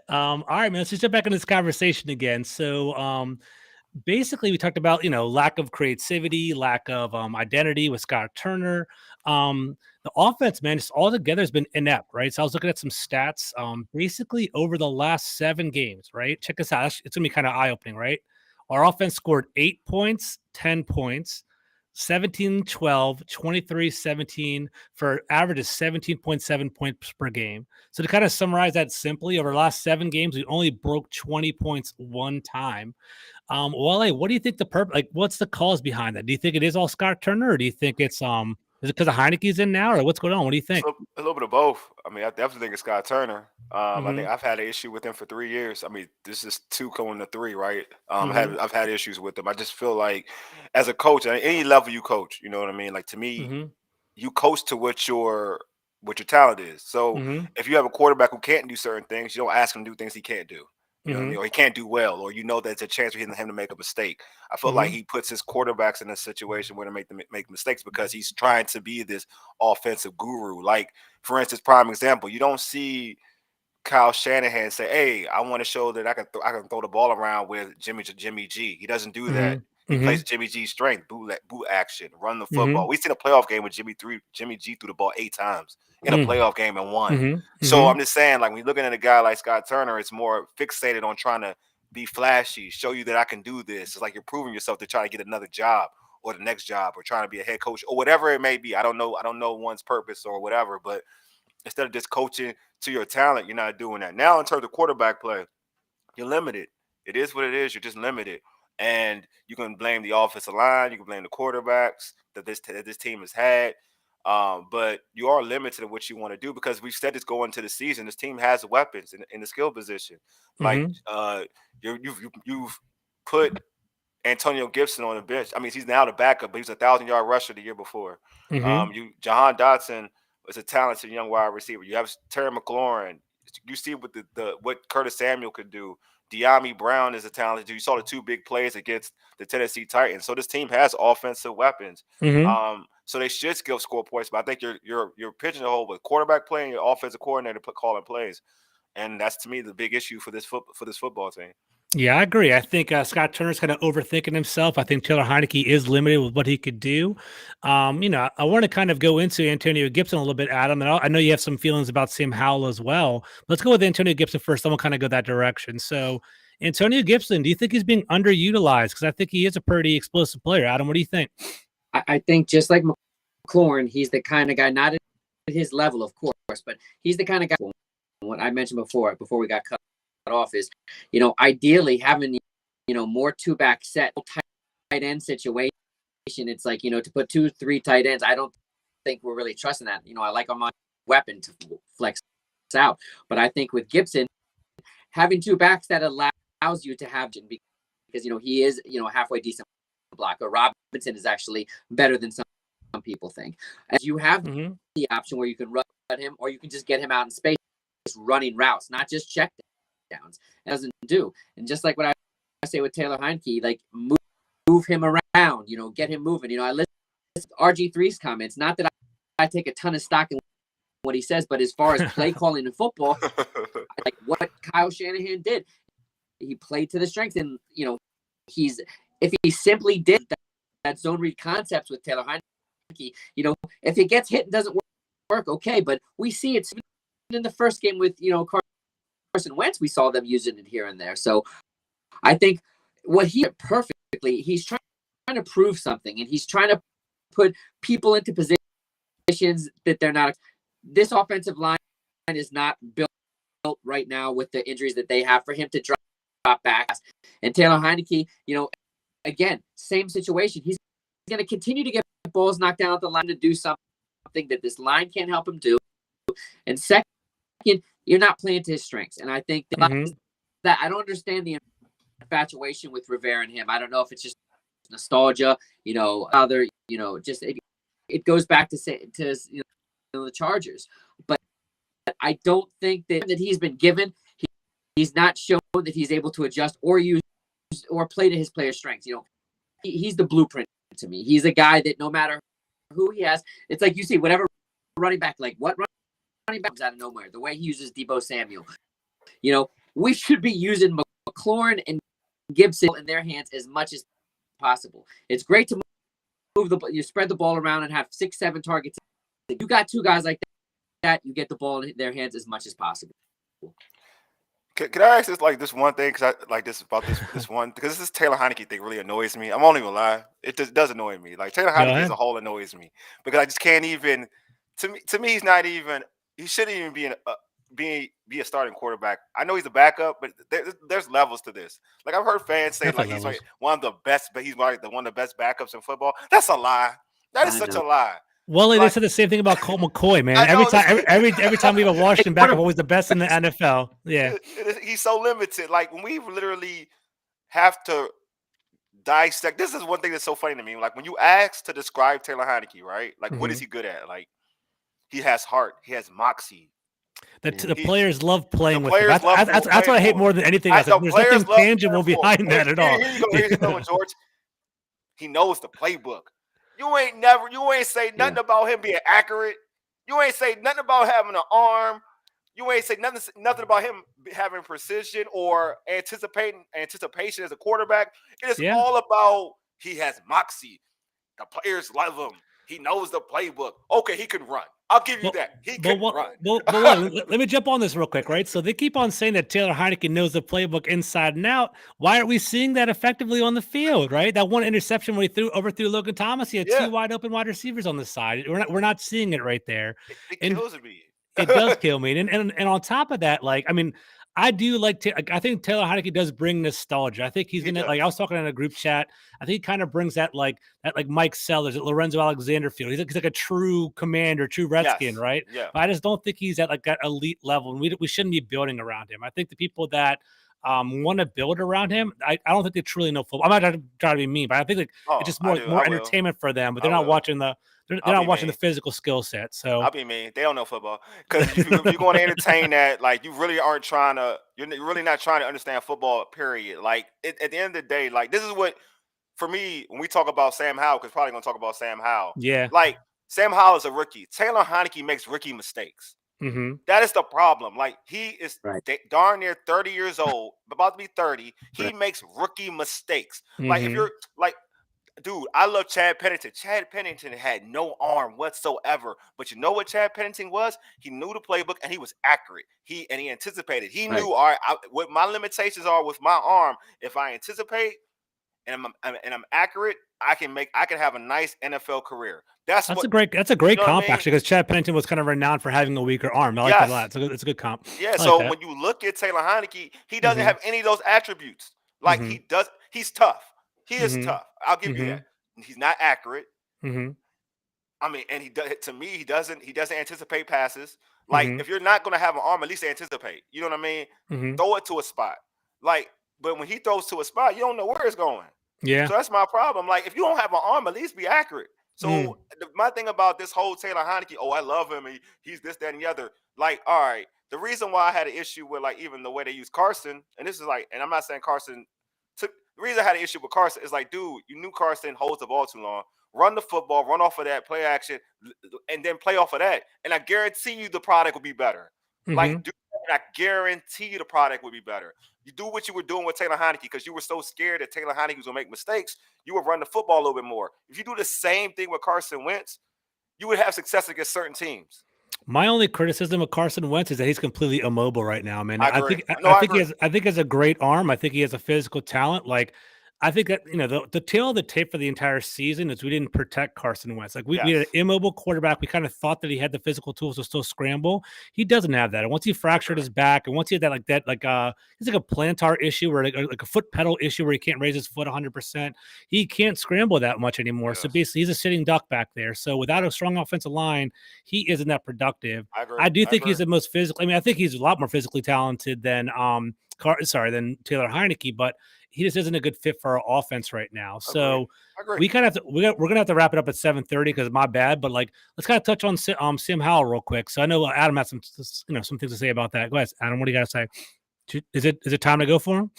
All right, man. Let's just jump back in this conversation again. So, basically, we talked about lack of creativity, lack of identity with Scott Turner. The offense, man, just all together has been inept, right? So I was looking at some stats. Basically, over the last 7 games, right? Check this out. It's gonna be kind of eye opening, right? Our offense scored 8 points, 10 points, 17, 12, 23, 17 for average of 17.7 points per game. So to kind of summarize that simply, over the last 7 games, we only broke 20 points one time. Wale, what do you think what's the cause behind that? Do you think it is all Scott Turner, or do you think is it because of Heinicke's in now, or what's going on? What do you think? A little bit of both. I mean, I definitely think it's Scott Turner. I Mm-hmm. think I've had an issue with him for 3 years. I mean, this is two going to three, right? Mm-hmm. I've had issues with him. I just feel like, as a coach, at any level you coach, you know what I mean. Like to me, Mm-hmm. you coach to what your talent is. So Mm-hmm. if you have a quarterback who can't do certain things, you don't ask him to do things he can't do. You know what I Mm-hmm. mean? Or he can't do well, or there's a chance for him to make a mistake. I feel like Mm-hmm. he puts his quarterbacks in a situation where they make mistakes because he's trying to be this offensive guru. Like, for instance, prime example, you don't see Kyle Shanahan say, "Hey, I want to show that I can throw the ball around with Jimmy G." He doesn't do that. He Mm-hmm. plays Jimmy G's strength, boot action, run the Mm-hmm. football. We seen a playoff game with Jimmy G threw the ball 8 times in a Mm-hmm. playoff game and won. Mm-hmm. So Mm-hmm. I'm just saying, like when you're looking at a guy like Scott Turner, it's more fixated on trying to be flashy, show you that I can do this. It's like you're proving yourself to try to get another job or the next job or trying to be a head coach or whatever it may be. I don't know. I don't know one's purpose or whatever, but instead of just coaching to your talent, you're not doing that. Now, in terms of quarterback play, you're limited. It is what it is. You're just limited, and you can blame the offensive line. You can blame the quarterbacks that this team has had. But you are limited in what you want to do because we've said this going into the season. This team has weapons in the skill position. Like Mm-hmm. you've put Antonio Gibson on the bench. I mean, he's now the backup, but he was 1,000-yard rusher the year before. Mm-hmm. Jahan Dotson is a talented young wide receiver. You have Terry McLaurin. You see what what Curtis Samuel could do. De'Ami Brown is a talented dude. You saw the two big plays against the Tennessee Titans. So this team has offensive weapons. Mm-hmm. So they should still score points. But I think you're pigeonholed with quarterback play and your offensive coordinator calling plays, and that's to me the big issue for this football team. Yeah, I agree. I think Scott Turner's kind of overthinking himself. I think Taylor Heinicke is limited with what he could do. I want to kind of go into Antonio Gibson a little bit, Adam, and I know you have some feelings about Sam Howell as well. Let's go with Antonio Gibson first. Then we'll kind of go that direction. So, Antonio Gibson, do you think he's being underutilized? Because I think he is a pretty explosive player. Adam, what do you think? I think just like McLaurin, he's the kind of guy, not at his level, of course, but he's the kind of guy. What I mentioned before we got cut off is, ideally having, more two-back set tight end situation. It's like, to put 2-3 tight ends, I don't think we're really trusting that. I like him on weapon to flex out. But I think with Gibson, having two backs that allows you to have, because, he is, halfway decent blocker. Robinson is actually better than some people think. As you have Mm-hmm. the option where you can run him or you can just get him out in space running routes, not just check downs. It doesn't do. And just like what I say with Taylor Heinicke, like move him around, get him moving. I listen to RG3's comments. Not that I take a ton of stock in what he says, but as far as play calling in football, like what Kyle Shanahan did, he played to the strengths. And, if he simply did that zone read concepts with Taylor Heinicke, if it gets hit and doesn't work, okay. But we see it in the first game with, Carson Wentz, we saw them using it here and there. So I think what he did perfectly, he's trying to prove something, and he's trying to put people into positions that they're not. This offensive line is not built right now with the injuries that they have for him to drop back. And Taylor Heinicke, again, same situation. He's going to continue to get balls knocked down at the line to do something that this line can't help him do. And second, you're not playing to his strengths. And I think that I don't understand the infatuation with Rivera and him. I don't know if it's just nostalgia, other, just it goes back to the Chargers. But I don't think that he's been given. He's not shown that he's able to adjust or use or play to his player strengths. He's the blueprint to me. He's a guy that no matter who he has, it's like you see whatever running back, like what running back comes out of nowhere. The way he uses Deebo Samuel, You know, we should be using McLaurin and Gibson in their hands as much as possible. It's great to you spread the ball around and have 6-7 targets. If you got two guys like that, you get the ball in their hands as much as possible. Can I ask this one thing? Because I like this about this one, because this Taylor Heinicke thing really annoys me. I'm only gonna lie, it just does annoy me. Like Taylor Heinicke as a whole annoys me because I just can't even. To me, he's not even. He shouldn't even be a starting quarterback. I know he's a backup, but there's levels to this. Like I've heard fans say Definitely he's levels. like one of the best, but he's like one of the best backups in football. That's a lie. That is such a lie. Well, they said the same thing about Colt McCoy, man. Every time we have a Washington backup, always the best in the NFL. Yeah, he's so limited. Like when we literally have to dissect. This is one thing that's so funny to me. Like when you ask to describe Taylor Heinicke, right? Like what is he good at? Like he has heart. He has moxie. The players love playing with him. That's what I hate more than anything else. There's nothing tangible behind that at all. Here you go, George. He knows the playbook. You ain't say nothing about him being accurate. You ain't say nothing about having an arm. You ain't say nothing about him having precision or anticipation as a quarterback. It is all about he has moxie. The players love him. He knows the playbook. Okay, he can run. I'll give you that. He can run. Let me jump on this real quick, right? So they keep on saying that Taylor Heinicke knows the playbook inside and out. Why aren't we seeing that effectively on the field, right? That one interception where he overthrew Logan Thomas, he had two wide open wide receivers on the side. We're not seeing it right there. It kills me. It does kill me. And on top of that, like, I mean, I do I think Taylor Heinicke does bring nostalgia. I think he's gonna, like, I was talking in a group chat. I think he kind of brings that like Mike Sellers, Lorenzo Alexander feel. He's like a true commander, true Redskin, right? Yeah. But I just don't think he's at like that elite level, and we shouldn't be building around him. I think the people that want to build around him, I don't think they truly know football. I'm not trying to be mean, but I think it's just more entertainment for them. But they're not watching the. They're not watching the physical skill set. So I'll be mean. They don't know football because if you're going to entertain that, like you really aren't trying to. You're really not trying to understand football. Period. Like at the end of the day, like this is what for me when we talk about Sam Howell, because probably going to talk about Sam Howell. Yeah. Like Sam Howell is a rookie. Taylor Heinicke makes rookie mistakes. That is the problem. Like he is darn near 30 years old, about to be 30. He makes rookie mistakes. Like if you're like. Dude, I love Chad Pennington. Chad Pennington had no arm whatsoever. But you know what Chad Pennington was? He knew the playbook and he was accurate. He anticipated. He knew, all right, what my limitations are with my arm. If I anticipate and I'm accurate, I can have a nice NFL career. That's a great comp actually, because Chad Pennington was kind of renowned for having a weaker arm. I like that a lot. It's a good comp. Yeah. So when you look at Taylor Heinicke, he doesn't have any of those attributes. Like he's tough. He is tough. I'll give you that. He's not accurate. I mean, and he doesn't anticipate passes. Like if you're not going to have an arm, at least anticipate. You know what I mean? Throw it to a spot. Like, but when he throws to a spot, you don't know where it's going. Yeah. So that's my problem. Like, if you don't have an arm, at least be accurate. So my thing about this whole Taylor Heinicke, I love him. He's this, that, and the other. Like, all right, the reason why I had an issue with like even the way they use Carson, and this is like, and I'm not saying Carson. The reason I had an issue with Carson is like, dude, you knew Carson holds the ball too long. Run the football, run off of that, play action, and then play off of that. And I guarantee you the product will be better. Like, dude, I guarantee you the product will be better. You do what you were doing with Taylor Heinicke because you were so scared that Taylor Heinicke was going to make mistakes. You would run the football a little bit more. If you do the same thing with Carson Wentz, you would have success against certain teams. My only criticism of Carson Wentz is that he's completely immobile right now, man. I think he has a great arm. I think he has a physical talent. Like, I think that, the tail of the tape for the entire season is we didn't protect Carson Wentz. Like we had an immobile quarterback. We kind of thought that he had the physical tools to still scramble. He doesn't have that. And once he fractured his back, and once he had he's like a plantar issue or like a foot pedal issue where he can't raise his foot 100%. He can't scramble that much anymore. Yes. So basically, he's a sitting duck back there. So without a strong offensive line, he isn't that productive. I do think he's the most physical. I mean, I think he's a lot more physically talented than than Taylor Heinicke, but he just isn't a good fit for our offense right now. So we kind of we're gonna have to wrap it up at 7:30 because my bad. But like, let's kind of touch on Sam Howell real quick. So I know Adam has some things to say about that. Go ahead, Adam. What do you got to say? Is it time to go for him?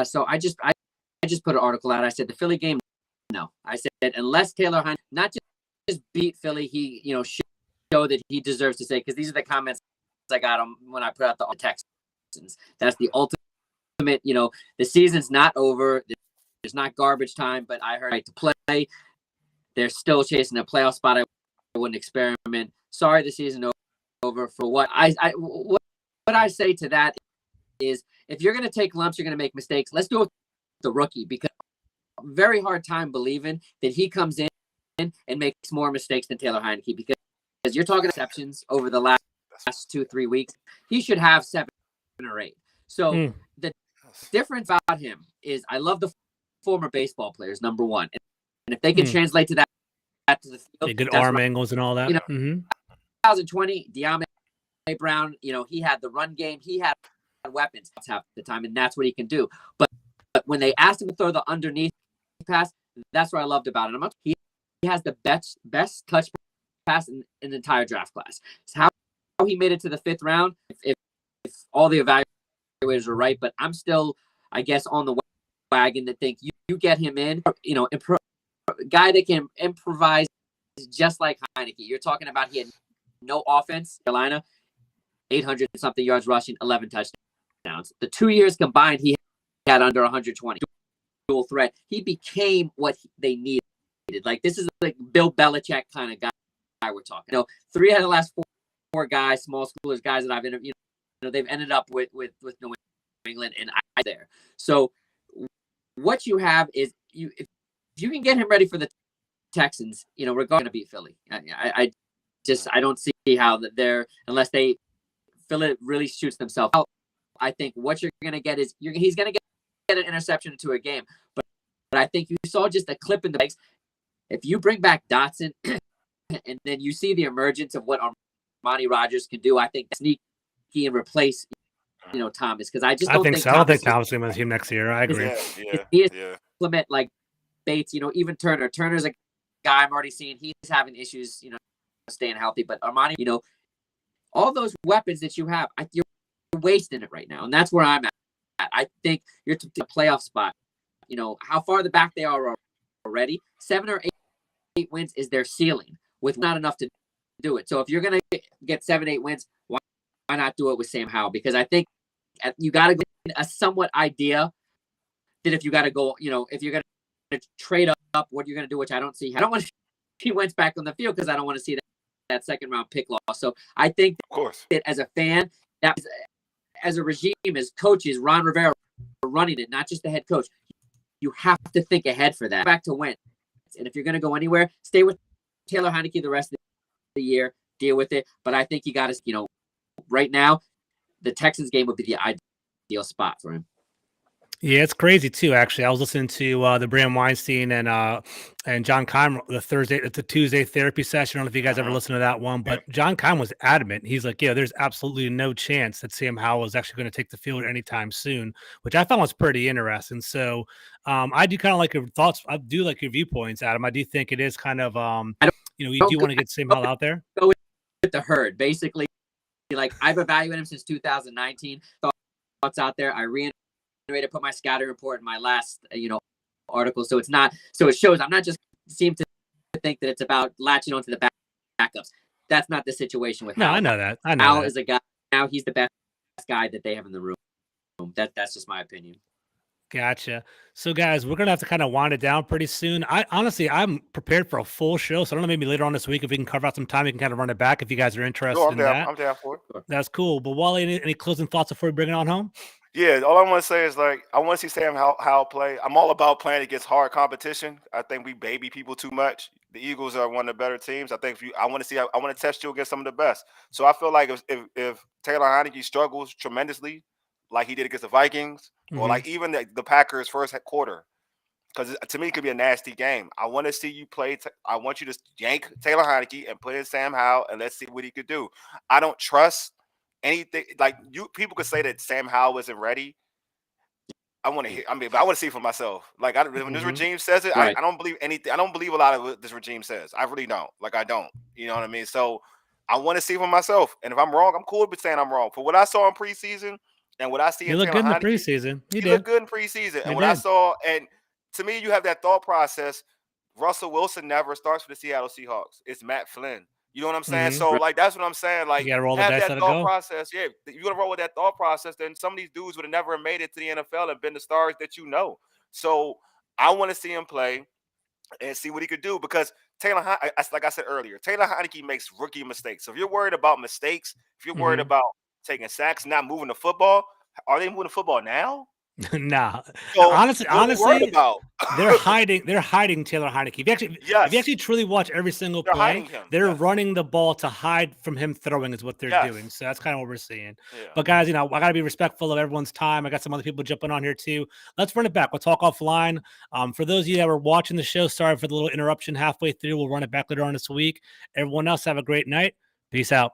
So I just put an article out. I said the Philly game. No, I said unless Taylor Heinicke not just beat Philly, he show that he deserves to say, because these are the comments I got him when I put out the text. That's the ultimate, the season's not over. There's not garbage time, but I heard right to play. They're still chasing a playoff spot. I wouldn't experiment. Sorry, the season over. For what what I say to that is, if you're going to take lumps, you're going to make mistakes. Let's do it with the rookie, because very hard time believing that he comes in and makes more mistakes than Taylor Heinicke, because you're talking exceptions over the last 2-3 weeks. He should have 7 or 8. So the difference about him is, I love the former baseball players, number one. And if they can translate to that to the field, good arm angles and all that. 2020, De'Ami Brown, he had the run game. He had weapons half the time, and that's what he can do. But when they asked him to throw the underneath pass, that's what I loved about it. He has the best touch pass in the entire draft class. It's how he made it to the 5th round, if all the evaluators are right. But I'm still, I guess, on the wagon to think you get him in, guy that can improvise just like Heinicke. You're talking about, he had no offense, Carolina, 800-something yards rushing, 11 touchdowns. The 2 years combined, he had under 120. Dual threat. He became what they needed. Like, this is like Bill Belichick kind of guy we're talking. 3 out of the last 4 guys, small schoolers, guys that I've interviewed, they've ended up with New England, and I there. So what you have is, if you can get him ready for the Texans, we're going to beat Philly. I don't see how that they're, unless Philly really shoots themselves out. I think what you're going to get is he's going to get an interception into a game. But I think you saw just a clip in the legs. If you bring back Dotson and then you see the emergence of what Armani Rogers can do, I think sneaky and replace Thomas, because I don't think so. I don't think Thomas will be on the team next year. I agree. He is implement like Bates, even Turner. Turner's a guy I'm already seeing he's having issues, staying healthy. But Armani, all those weapons that you have, you're wasting it right now, and that's where I'm at. I think you're to a playoff spot. How far the back they are already. 7 or 8 wins is their ceiling, with not enough to do it. So if you're gonna get 7-8 wins, why not do it with Sam Howell? Because I think you got to get a somewhat idea that if you got to go, if you're gonna trade up, what you're gonna do, which I don't see. I don't want to see Wentz back on the field, because I don't want to see that 2nd round pick loss. So I think, of course, that as a fan, that as a regime, as coaches, Ron Rivera running it, not just the head coach, you have to think ahead for that. Back to Wentz, and if you're gonna go anywhere, stay with Taylor Heinicke the rest of the year, deal with it. But I think you got to, right now, the Texans game would be the ideal spot for him. Yeah, it's crazy too. Actually, I was listening to the Bram Weinstein and John Keim the Tuesday therapy session. I don't know if you guys ever listened to that one, but John Keim was adamant. He's like, "Yeah, there's absolutely no chance that Sam Howell is actually going to take the field anytime soon," which I found was pretty interesting. So, I do kind of like your thoughts. I do like your viewpoints, Adam. I do think it is kind of you do want to get Sam Howell out there. Go with the herd, basically. Like, I've evaluated him since 2019. Thoughts out there. I put my scouting report in my last article, so it's not, so it shows I'm not just seem to think that it's about latching onto the backups. That's not the situation with Howell. I know that. Howell is a guy, now he's the best guy that they have in the room. That's just my opinion. Gotcha. So, guys, we're gonna have to kind of wind it down pretty soon. I'm prepared for a full show, so I don't know, maybe later on this week, if we can carve out some time, we can kind of run it back if you guys are interested in that. I'm down for it. That's cool. But Wole, any closing thoughts before we bring it on home? Yeah, all I want to say is, like, I want to see Sam Howell play. I'm all about playing against hard competition. I think we baby people too much. The Eagles are one of the better teams. I think I want to test you against some of the best. So I feel like if Taylor Heinicke struggles tremendously, like he did against the Vikings, or like even the Packers' first quarter, because to me it could be a nasty game. I want to see you play. I want you to yank Taylor Heinicke and put in Sam Howell, and let's see what he could do. I don't trust anything. Like, people could say that Sam Howell isn't ready. I want to hear. But I want to see it for myself. Like, when this regime says it, right. I don't believe anything. I don't believe a lot of what this regime says. I really don't. Like, I don't. You know what I mean? So I want to see it for myself. And if I'm wrong, I'm cool with saying I'm wrong. For what I saw in preseason and what I see, you look good in the preseason. You look good in preseason. And what I saw, and to me, you have that thought process. Russell Wilson never starts for the Seattle Seahawks. It's Matt Flynn. You know what I'm saying? Mhm. So like that's what I'm saying. Like You gotta roll the have dice, that let it thought go. process. Yeah, you're gonna roll with that thought process. Then some of these dudes would have never made it to the NFL and been the stars that you know. So I want to see him play and see what he could do because like I said earlier, Taylor Heinicke makes rookie mistakes. So if you're worried about mistakes, if you're worried Mhm. about taking sacks, not moving the football, are they moving the football now? Nah. So Honestly, what are we worried honestly, about? they're hiding Taylor Heinicke. If you Yes, actually truly watch every single they're play, hiding him. they're Yes, running the ball to hide from him throwing is what they're doing. yes, So that's kind of what we're seeing. yeah. But guys, I gotta be respectful of everyone's time. I got some other people jumping on here too. Let's run it back. We'll talk offline. For those of you that were watching the show, sorry for the little interruption halfway through. We'll run it back later on this week. Everyone else, have a great night. Peace out.